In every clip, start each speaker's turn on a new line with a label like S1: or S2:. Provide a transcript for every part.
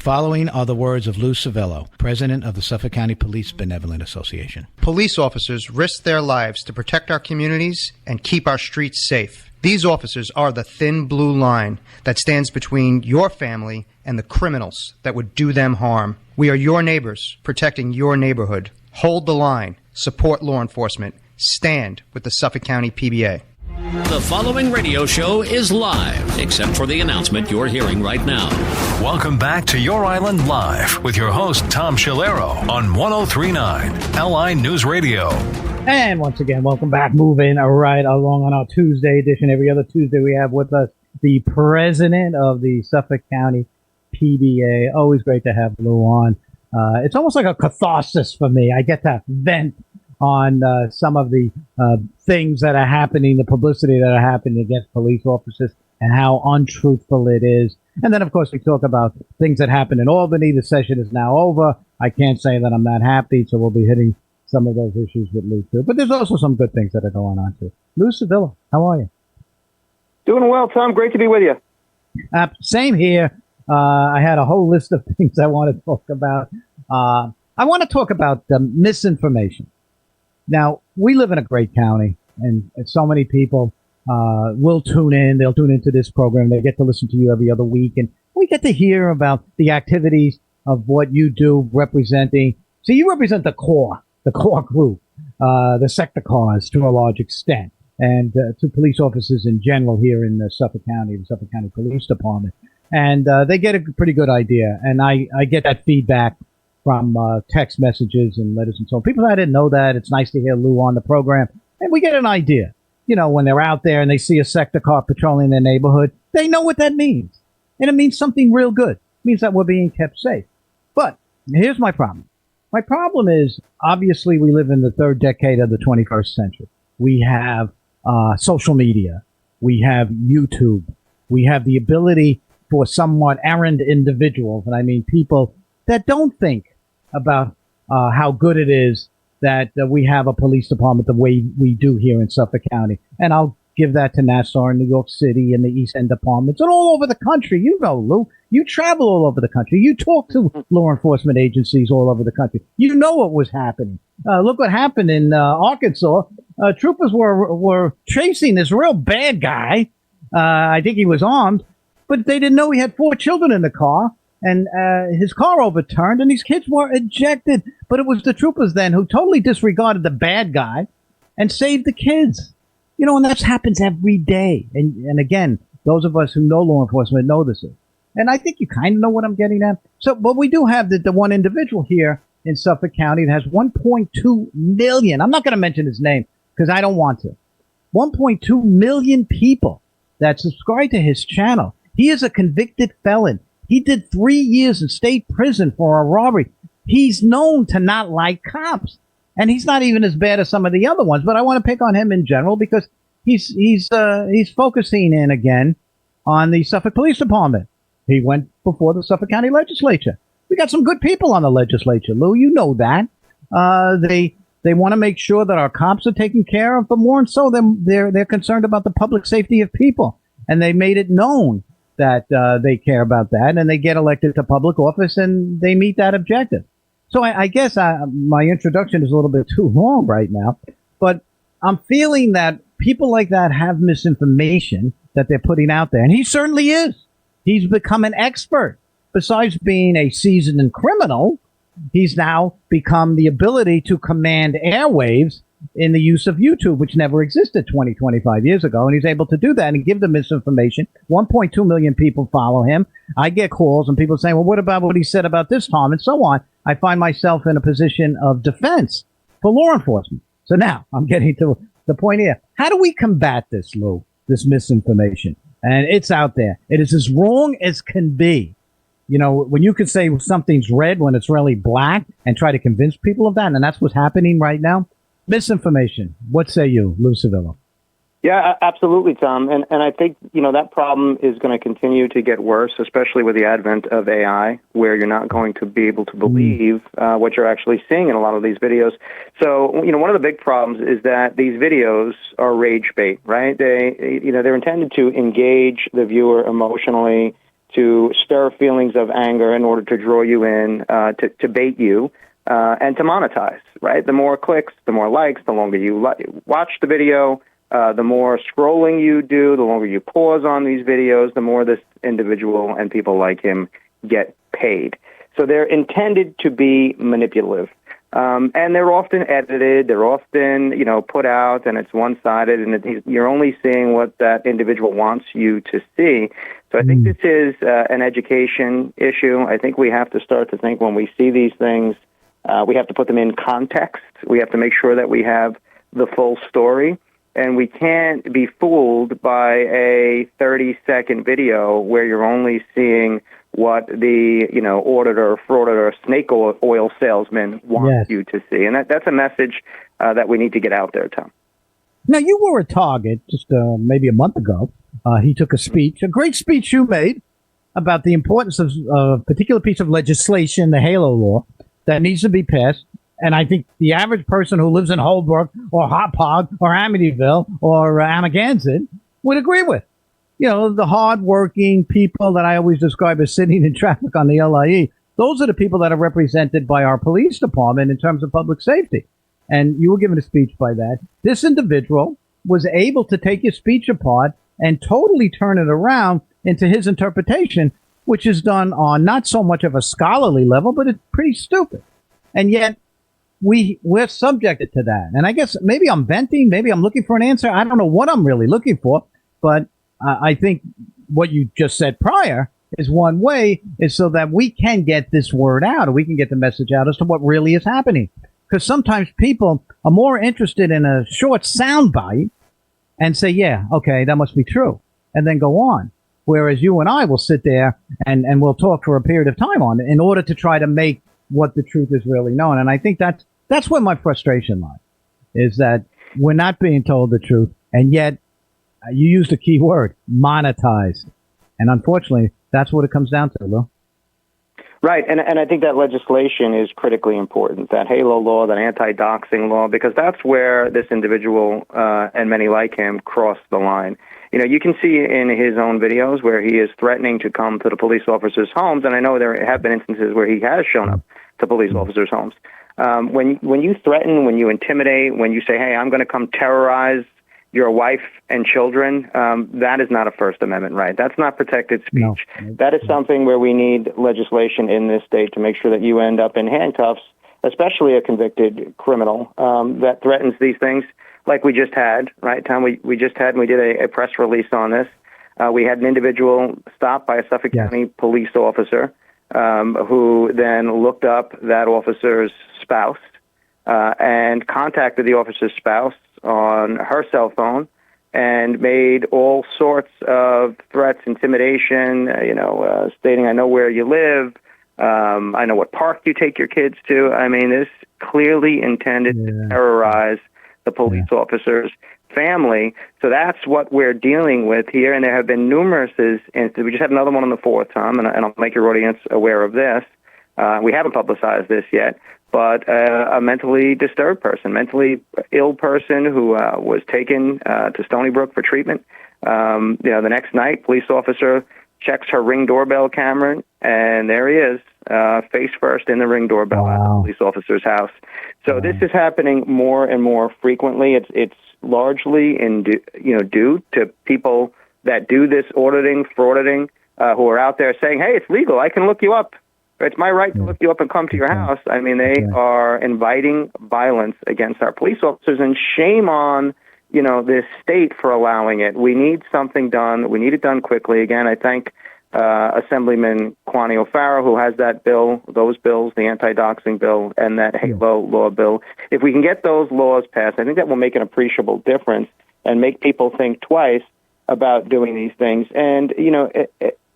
S1: following are the words of Lou Civello, president of the Suffolk County Police Benevolent Association.
S2: Police officers risk their lives to protect our communities and keep our streets safe. These officers are the thin blue line that stands between your family and the criminals that would do them harm. We are your neighbors, protecting your neighborhood. Hold the line. Support law enforcement. Stand with the Suffolk County PBA.
S3: The following radio show is live, except for the announcement you're hearing right now.
S4: Welcome back to Your Island Live with your host, Tom Schiliro, on 103.9 LI News Radio.
S5: And once again, welcome back. Moving right along on our Tuesday edition. Every other Tuesday, we have with us the president of the Suffolk County PBA. Always great to have Lou on. It's almost like a catharsis for me. I get to vent on some of the things that are happening, the publicity that are happening against police officers and how untruthful it is. And then, of course, we talk about things that happened in Albany. The session is now over. I can't say that I'm that happy, so we'll be hitting some of those issues with Lou, too. But there's also some good things that are going on, too. Lou Civello, how are you?
S6: Doing well, Tom. Great to be with you.
S5: Same here. I had a whole list of things I want to talk about. I want to talk about misinformation. Now, we live in a great county, and so many people will tune in. They'll tune into this program. They get to listen to you every other week, and we get to hear about the activities of what you do representing. So you represent the core group, the sector cars to a large extent, and to police officers in general here in Suffolk County, the Suffolk County Police Department. And they get a pretty good idea, and I get that feedback from text messages and letters and so on. People I didn't know that. It's nice to hear Lou on the program. And we get an idea. You know, when they're out there and they see a sector car patrolling their neighborhood, they know what that means. And it means something real good. It means that we're being kept safe. But here's my problem. My problem is, obviously, we live in the third decade of the 21st century. We have social media. We have YouTube. We have the ability for somewhat errand individuals, and I mean people that don't think about how good it is that we have a police department the way we do here in Suffolk County. And I'll give that to Nassau and New York City and the East End departments and all over the country. You know, Lou, you travel all over the country. You talk to law enforcement agencies all over the country. You know what was happening. Look what happened in Arkansas. Troopers were chasing this real bad guy. I think he was armed, but they didn't know he had 4 children in the car. And his car overturned, and these kids were ejected. But it was the troopers then who totally disregarded the bad guy and saved the kids. You know, and that happens every day. And again, those of us who know law enforcement know this. And I think you kind of know what I'm getting at. So, but we do have the one individual here in Suffolk County that has 1.2 million. I'm not going to mention his name because I don't want to. 1.2 million people that subscribe to his channel. He is a convicted felon. He did 3 years in state prison for a robbery. He's known to not like cops. And he's not even as bad as some of the other ones, but I want to pick on him in general because he's focusing in again on the Suffolk Police Department. He went before the Suffolk County Legislature. We got some good people on the legislature, Lou. You know that. They want to make sure that our cops are taken care of, but more and so they're concerned about the public safety of people. And they made it known that they care about that, and they get elected to public office, and they meet that objective. So I guess my introduction is a little bit too long right now, but I'm feeling that people like that have misinformation that they're putting out there, and he certainly is. He's become an expert. Besides being a seasoned criminal, he's now become the ability to command airwaves in the use of YouTube, which never existed 20, 25 years ago. And he's able to do that and give them misinformation. 1.2 million people follow him. I get calls and people saying, well, what about what he said about this harm and so on? I find myself in a position of defense for law enforcement. So now I'm getting to the point here. How do we combat this, Lou, this misinformation? And it's out there. It is as wrong as can be. You know, when you could say something's red when it's really black and try to convince people of that, and that's what's happening right now. Misinformation. What say you, Lou Civello?
S6: Yeah, absolutely, Tom. And I think, you know, that problem is going to continue to get worse, especially with the advent of AI, where you're not going to be able to believe what you're actually seeing in a lot of these videos. So, you know, one of the big problems is that these videos are rage bait, right? They're intended to engage the viewer emotionally, to stir feelings of anger in order to draw you in, to bait you, and to monetize, right? The more clicks, the more likes, the longer you watch the video, the more scrolling you do, the longer you pause on these videos, the more this individual and people like him get paid. So they're intended to be manipulative. And they're often edited, they're often, put out, and it's one-sided, and you're only seeing what that individual wants you to see. So I think this is an education issue. I think we have to start to think when we see these things, we have to put them in context. We have to make sure that we have the full story. And we can't be fooled by a 30-second video where you're only seeing what the, auditor, frauditor, snake oil salesman wants you to see. And that's a message that we need to get out there, Tom.
S5: Now, you were a target just maybe a month ago. He took a speech, a great speech you made about the importance of a particular piece of legislation, the HALO law, that needs to be passed. And I think the average person who lives in Holbrook or Hauppauge or Amityville or Amagansett would agree with. The hardworking people that I always describe as sitting in traffic on the LIE, those are the people that are represented by our police department in terms of public safety. And you were given a speech by that. This individual was able to take his speech apart and totally turn it around into his interpretation, which is done on not so much of a scholarly level, but it's pretty stupid. And yet we're subjected to that. And I guess maybe I'm venting, maybe I'm looking for an answer. I don't know what I'm really looking for, but I think what you just said prior is one way is so that we can get this word out, or we can get the message out as to what really is happening. Because sometimes people are more interested in a short soundbite and say, yeah, okay, that must be true, and then go on. Whereas you and I will sit there and we'll talk for a period of time on it in order to try to make what the truth is really known. And I think that's where my frustration lies, is that we're not being told the truth, and yet you used a key word, monetize. And unfortunately, that's what it comes down to, Lou.
S6: Right, and I think that legislation is critically important, that HALO law, that anti-doxing law, because that's where this individual and many like him cross the line. You can see in his own videos where he is threatening to come to the police officers' homes, and I know there have been instances where he has shown up to police officers' homes. When you threaten, when you intimidate, when you say, hey, I'm going to come terrorize your wife and children, that is not a First Amendment right. That's not protected speech. No. That is something where we need legislation in this state to make sure that you end up in handcuffs, especially a convicted criminal that threatens these things like we just had, right, Tom? We just had, and we did a press release on this. We had an individual stopped by a Suffolk County police officer who then looked up that officer's spouse and contacted the officer's spouse on her cell phone and made all sorts of threats, intimidation, stating, I know where you live, I know what park you take your kids to. I mean, this clearly intended to terrorize the police officer's family. So that's what we're dealing with here, and there have been numerous instances. We just had another one on the 4th, Tom, and I'll make your audience aware of this. We haven't publicized this yet, but a mentally disturbed person, mentally ill person who was taken to Stony Brook for treatment. The next night, police officer checks her Ring doorbell camera, and there he is, face first in the Ring doorbell at the police officer's house. So this is happening more and more frequently. It's largely due to people that do this frauditing, who are out there saying, hey, it's legal, I can look you up. It's my right to look you up and come to your house. I mean, they are inviting violence against our police officers, and shame on, this state for allowing it. We need something done. We need it done quickly. Again, I thank Assemblyman Kwani O'Farrell, who has those bills, the anti-doxing bill and that HALO law bill. If we can get those laws passed, I think that will make an appreciable difference and make people think twice about doing these things. And,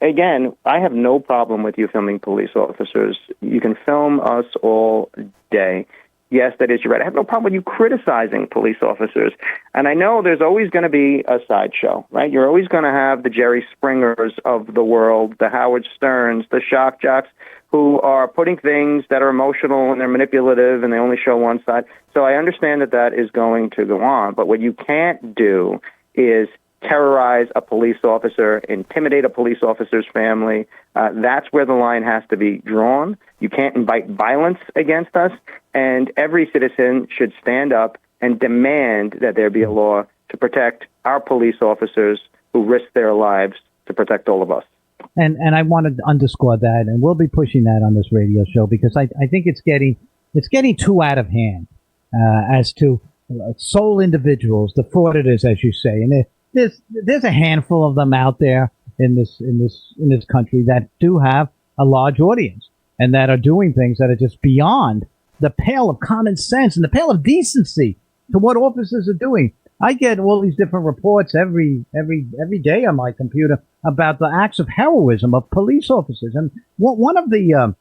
S6: again, I have no problem with you filming police officers. You can film us all day. Yes, that is your right. I have no problem with you criticizing police officers. And I know there's always going to be a sideshow, right? You're always going to have the Jerry Springers of the world, the Howard Sterns, the shock jocks, who are putting things that are emotional and they're manipulative and they only show one side. So I understand that is going to go on. But what you can't do is terrorize a police officer, intimidate a police officer's family. That's where the line has to be drawn. You can't invite violence against us, and every citizen should stand up and demand that there be a law to protect our police officers who risk their lives to protect all of us.
S5: And I wanted to underscore that, and we'll be pushing that on this radio show, because I think it's getting too out of hand as to sole individuals, the frauditors, as you say, and there's a handful of them out there in this country that do have a large audience and that are doing things that are just beyond the pale of common sense and the pale of decency to what officers are doing. I get all these different reports every day on my computer about the acts of heroism of police officers, and one of the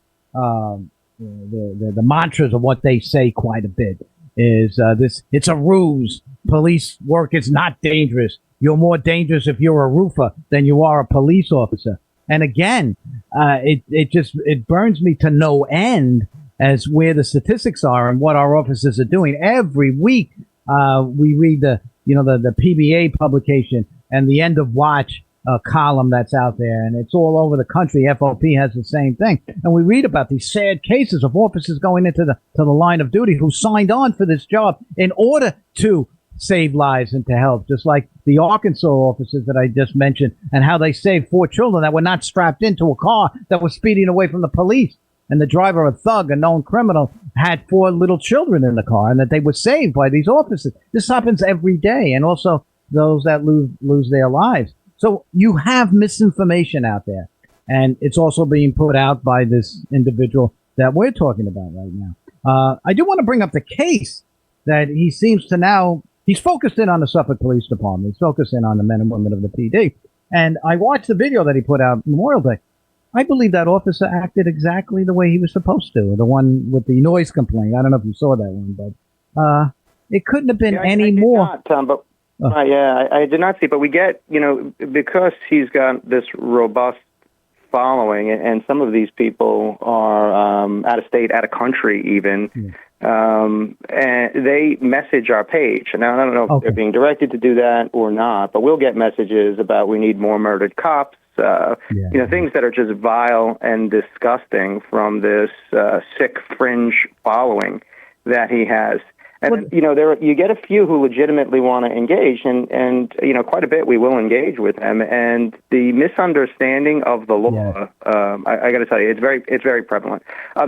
S5: mantras of what they say quite a bit is this: it's a ruse. Police work is not dangerous. You're more dangerous if you're a roofer than you are a police officer. And again, it burns me to no end as where the statistics are and what our officers are doing. Every week, we read the PBA publication and the end of watch column that's out there, and it's all over the country. FOP has the same thing, and we read about these sad cases of officers going into the line of duty who signed on for this job in order to save lives and to help, just like the Arkansas officers that I just mentioned, and how they saved 4 children that were not strapped into a car that was speeding away from the police. And the driver, a thug, a known criminal, had 4 little children in the car, and that they were saved by these officers. This happens every day, and also those that lose their lives. So you have misinformation out there, and it's also being put out by this individual that we're talking about right now. I do want to bring up the case that he seems to now. He's focused in on the Suffolk Police Department. He's focused in on the men and women of the PD. And I watched the video that he put out Memorial Day. I believe that officer acted exactly the way he was supposed to. The one with the noise complaint. I don't know if you saw that one, but it couldn't have been any more.
S6: Not, Tom, but I did not see. But we get, because he's got this robust following, and some of these people are out of state, out of country even. Yeah. And they message our page. Now, I don't know if they're being directed to do that or not, but we'll get messages about we need more murdered cops, things that are just vile and disgusting from this sick fringe following that he has. And, you get a few who legitimately want to engage, and quite a bit we will engage with them. And the misunderstanding of the law, I got to tell you, it's very prevalent.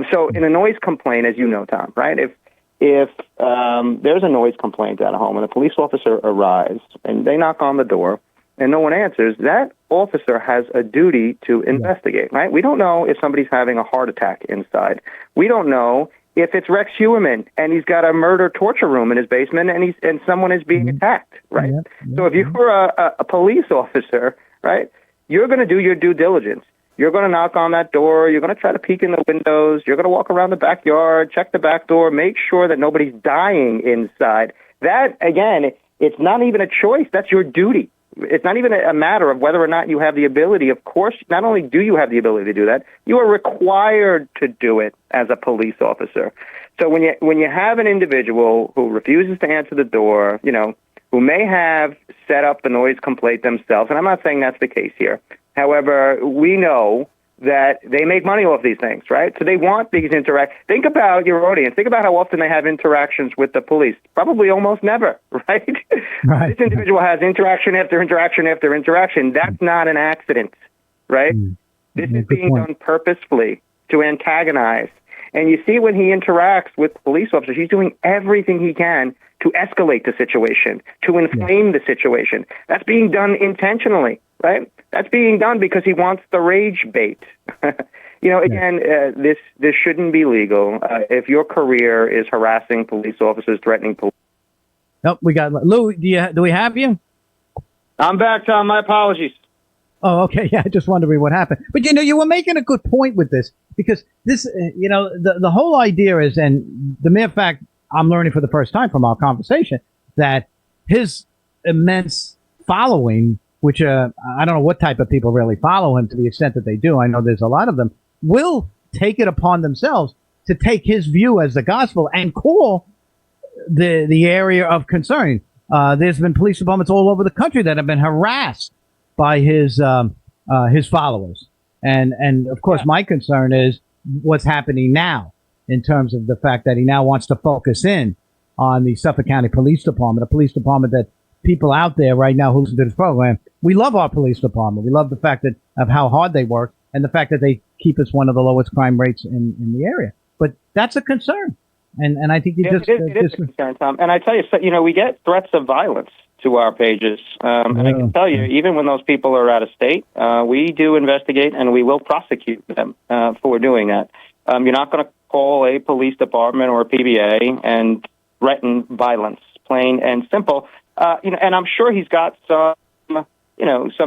S6: So in a noise complaint, as you know, Tom, right? If there's a noise complaint at a home and a police officer arrives and they knock on the door and no one answers, that officer has a duty to investigate, right? We don't know if somebody's having a heart attack inside. We don't know if it's Rex Heuermann and he's got a murder torture room in his basement and someone is being attacked, right? So if you're a police officer, right, you're going to do your due diligence. You're going to knock on that door. You're going to try to peek in the windows. You're going to walk around the backyard, check the back door, make sure that nobody's dying inside. That, again, it's not even a choice. That's your duty. It's not even a matter of whether or not you have the ability. Of course, not only do you have the ability to do that, you are required to do it as a police officer. So when you have an individual who refuses to answer the door, who may have set up the noise complaint themselves, and I'm not saying that's the case here. However, we know that they make money off these things, right? So they want these interactions. Think about your audience. Think about how often they have interactions with the police. Probably almost never, right? This individual has interaction after interaction after interaction. That's not an accident, right? This is being done purposefully to antagonize. And you see when he interacts with police officers, he's doing everything he can to escalate the situation, to inflame the situation. That's being done intentionally, right? That's being done because he wants the rage bait. This shouldn't be legal. If your career is harassing police officers, threatening police.
S5: Nope, we got Lou. Do we have you?
S6: I'm back, Tom. My apologies.
S5: Oh, okay. Yeah, I just wondering what happened. But you were making a good point with this, because this, the whole idea is, and the mere fact I'm learning for the first time from our conversation, that his immense following, which I don't know what type of people really follow him to the extent that they do. I know there's a lot of them, will take it upon themselves to take his view as the gospel and call the area of concern there's been police departments all over the country that have been harassed by his followers. And of course, my concern is what's happening now in terms of the fact that he now wants to focus in on the Suffolk County Police Department, a police department that people out there right now who listen to this program, we love our police department. We love the fact that of how hard they work and the fact that they keep us one of the lowest crime rates in the area. But that's a concern. And I think
S6: it is a concern, Tom. And I tell you, we get threats of violence to our pages. And I can tell you, even when those people are out of state, we do investigate and we will prosecute them for doing that. You're not going to call a police department or a PBA and threaten violence, plain and simple. And I'm sure he's got some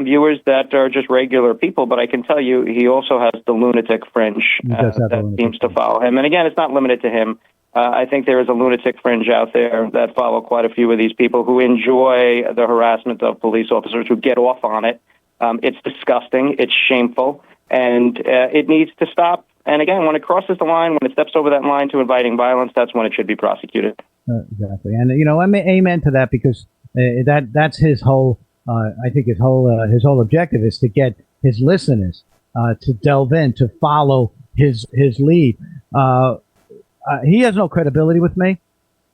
S6: viewers that are just regular people, but I can tell you he also has the lunatic fringe that seems to follow him. And again, it's not limited to him. I think there is a lunatic fringe out there that follow quite a few of these people who enjoy the harassment of police officers who get off on it. It's disgusting. It's shameful. And it needs to stop. And again, when it crosses the line, when it steps over that line to inviting violence, that's when it should be prosecuted.
S5: Exactly. And, I mean, amen to that, because that's his whole, I think his whole objective is to get his listeners to delve in, to follow his lead. He has no credibility with me,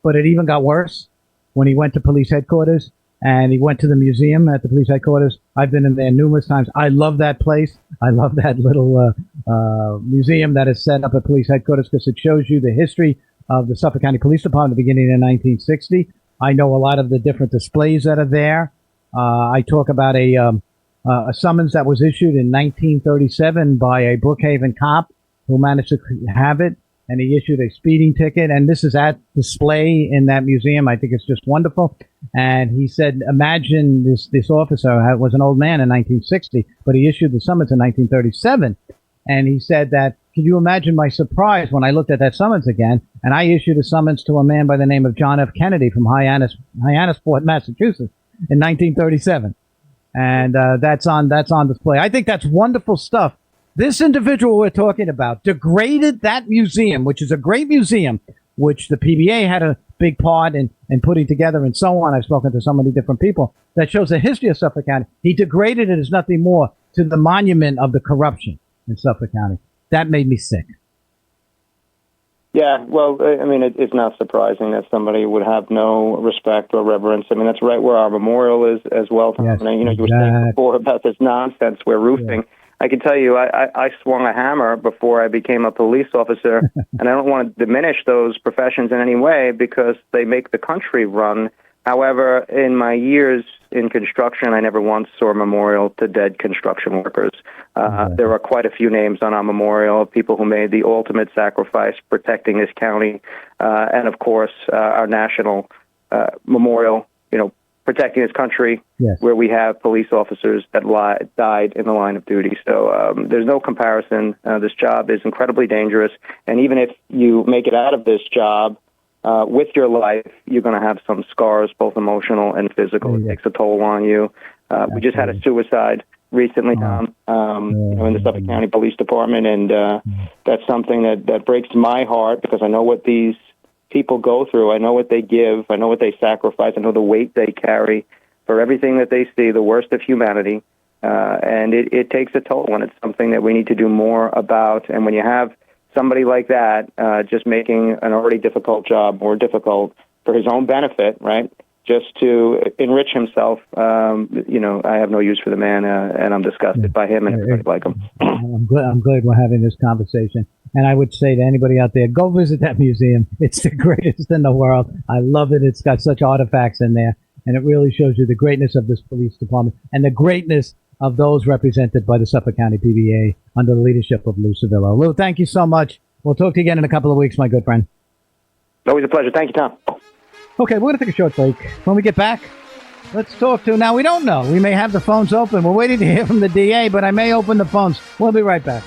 S5: but it even got worse when he went to police headquarters and he went to the museum at the police headquarters. I've been in there numerous times. I love that place. I love that little museum that is set up at police headquarters because it shows you the history of the Suffolk County Police Department beginning in 1960. I know a lot of the different displays that are there. I talk about a summons that was issued in 1937 by a Brookhaven cop who managed to have it. And he issued a speeding ticket, and this is at display in that museum. I think it's just wonderful. And he said, imagine this officer was an old man in 1960, but he issued the summons in 1937. And he said that, can you imagine my surprise when I looked at that summons again, and I issued a summons to a man by the name of John F. Kennedy from Hyannisport, Massachusetts in 1937. And that's on display. I think that's wonderful stuff. This individual we're talking about degraded that museum, which is a great museum, which the PBA had a big part in putting together and so on. I've spoken to so many different people that shows the history of Suffolk County. He degraded it as nothing more to the monument of the corruption in Suffolk County. That made me sick.
S6: Yeah, well, I mean, it's not surprising that somebody would have no respect or reverence. I mean, that's right where our memorial is as well.
S5: Yes,
S6: you were saying before about this nonsense we're roofing. Yeah. I can tell you, I swung a hammer before I became a police officer, and I don't want to diminish those professions in any way because they make the country run. However, in my years in construction, I never once saw a memorial to dead construction workers. There are quite a few names on our memorial of people who made the ultimate sacrifice protecting this county, and of course, our national memorial, protecting this country, yes, where we have police officers that died in the line of duty. So there's no comparison. This job is incredibly dangerous. And even if you make it out of this job with your life, you're going to have some scars, both emotional and physical. It takes a toll on you. We just had a suicide recently, Tom, in the Suffolk County Police Department. And that's something that breaks my heart because I know what these people go through. I know what they give. I know what they sacrifice. I know the weight they carry for everything that they see, the worst of humanity. And it takes a toll, and it's something that we need to do more about. And when you have somebody like that just making an already difficult job more difficult for his own benefit, right, just to enrich himself, I have no use for the man, and I'm disgusted by him and everybody like him.
S5: I'm glad we're having this conversation. And I would say to anybody out there, go visit that museum. It's the greatest in the world. I love it. It's got such artifacts in there. And it really shows you the greatness of this police department and the greatness of those represented by the Suffolk County PBA under the leadership of Lou Civello. Lou, thank you so much. We'll talk to you again in a couple of weeks, my good friend.
S6: Always a pleasure. Thank you, Tom.
S5: Okay, we're going to take a short break. When we get back, let's talk to, now we don't know. We may have the phones open. We're waiting to hear from the DA, but I may open the phones. We'll be right back.